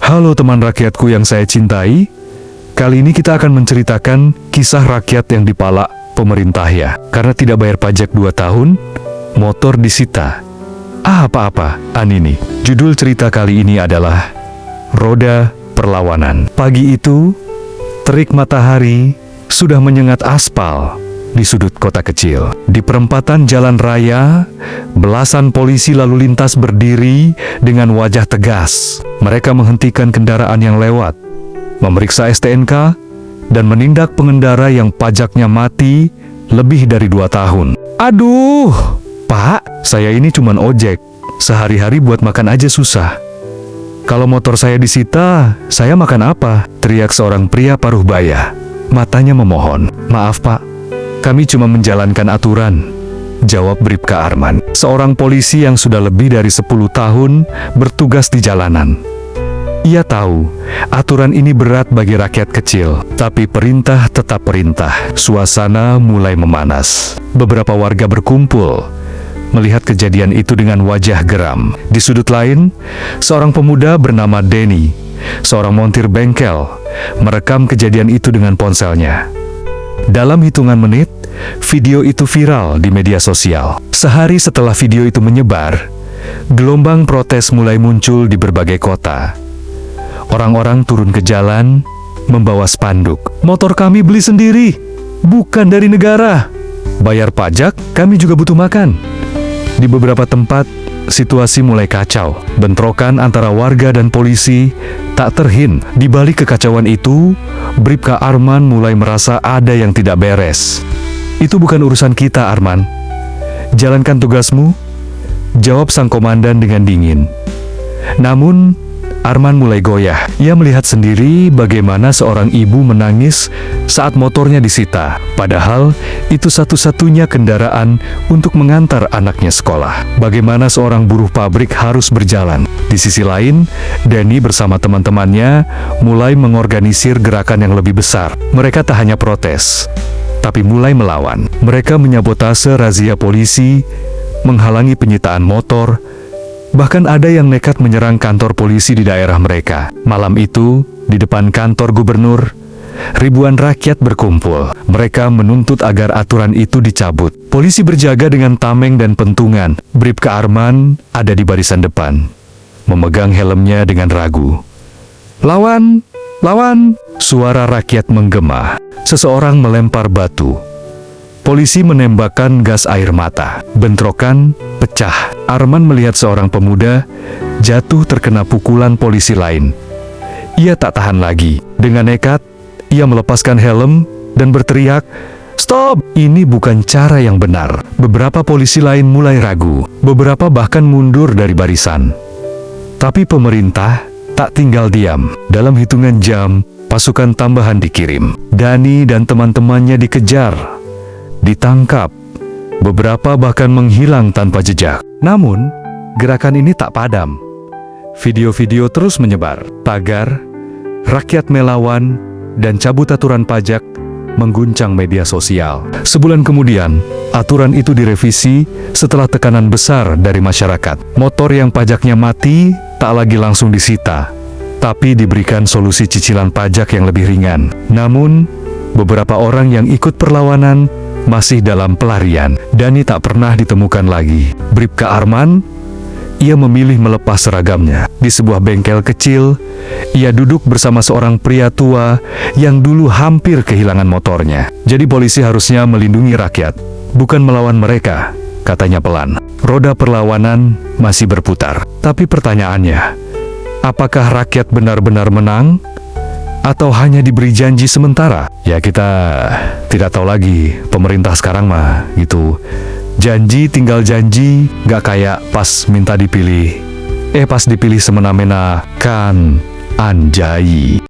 Halo teman rakyatku yang saya cintai. Kali ini kita akan menceritakan kisah rakyat yang dipalak pemerintah ya. Karena tidak bayar pajak 2 tahun, motor disita. Apa-apa, Anini. Judul cerita kali ini adalah Roda Perlawanan. Pagi itu, terik matahari sudah menyengat aspal di sudut kota kecil. Di perempatan jalan raya, belasan polisi lalu lintas berdiri dengan wajah tegas. Mereka menghentikan kendaraan yang lewat, memeriksa STNK, dan menindak pengendara yang pajaknya mati lebih dari 2 tahun. Aduh, Pak, saya ini cuman ojek. Sehari-hari buat makan aja susah. Kalau motor saya disita, saya makan apa? Teriak seorang pria paruh baya. Matanya memohon. Maaf, Pak. Kami cuma menjalankan aturan, jawab Bribka Arman, seorang polisi yang sudah lebih dari 10 tahun bertugas di jalanan. Ia tahu, aturan ini berat bagi rakyat kecil, tapi perintah tetap perintah. Suasana mulai memanas. Beberapa warga berkumpul, melihat kejadian itu dengan wajah geram. Di sudut lain, seorang pemuda bernama Denny, seorang montir bengkel, merekam kejadian itu dengan ponselnya. Dalam hitungan menit, video itu viral di media sosial. Sehari setelah video itu menyebar, gelombang protes mulai muncul di berbagai kota. Orang-orang turun ke jalan, membawa spanduk. Motor kami beli sendiri, bukan dari negara. Bayar pajak, kami juga butuh makan. Di beberapa tempat, situasi mulai kacau. Bentrokan antara warga dan polisi tak terhint. Di balik kekacauan itu, Bribka Arman mulai merasa ada yang tidak beres. Itu bukan urusan kita, Arman. Jalankan tugasmu, jawab sang komandan dengan dingin. Namun, Arman mulai goyah. Ia melihat sendiri bagaimana seorang ibu menangis saat motornya disita. Padahal, itu satu-satunya kendaraan untuk mengantar anaknya sekolah. Bagaimana seorang buruh pabrik harus berjalan. Di sisi lain, Denny bersama teman-temannya mulai mengorganisir gerakan yang lebih besar. Mereka tak hanya protes, tapi mulai melawan. Mereka menyabotase razia polisi, menghalangi penyitaan motor, bahkan ada yang nekat menyerang kantor polisi di daerah mereka. Malam itu, di depan kantor gubernur, ribuan rakyat berkumpul. Mereka menuntut agar aturan itu dicabut. Polisi berjaga dengan tameng dan pentungan. Bribka Arman ada di barisan depan, memegang helmnya dengan ragu. Lawan! Lawan! Suara rakyat menggema. Seseorang melempar batu. Polisi menembakkan gas air mata. Bentrokan pecah. Arman melihat seorang pemuda jatuh terkena pukulan polisi lain. Ia tak tahan lagi. Dengan nekat, ia melepaskan helm dan berteriak, "Stop! Ini bukan cara yang benar." Beberapa polisi lain mulai ragu. Beberapa bahkan mundur dari barisan. Tapi pemerintah tak tinggal diam. Dalam hitungan jam, pasukan tambahan dikirim. Dani dan teman-temannya dikejar, ditangkap. Beberapa bahkan menghilang tanpa jejak. Namun, gerakan ini tak padam. Video-video terus menyebar. Tagar, rakyat melawan, dan cabut aturan pajak mengguncang media sosial. Sebulan kemudian, aturan itu direvisi setelah tekanan besar dari masyarakat. Motor yang pajaknya mati tak lagi langsung disita, tapi diberikan solusi cicilan pajak yang lebih ringan. Namun, beberapa orang yang ikut perlawanan masih dalam pelarian. Dani tak pernah ditemukan lagi. Bribka Arman, ia memilih melepas seragamnya. Di sebuah bengkel kecil, ia duduk bersama seorang pria tua yang dulu hampir kehilangan motornya. Jadi polisi harusnya melindungi rakyat, bukan melawan mereka, katanya pelan. Roda perlawanan masih berputar. Tapi pertanyaannya, apakah rakyat benar-benar menang? Atau hanya diberi janji sementara? Ya kita tidak tahu lagi. Pemerintah sekarang mah gitu. Janji tinggal janji, gak kayak pas minta dipilih. Pas dipilih semena-mena, kan anjay.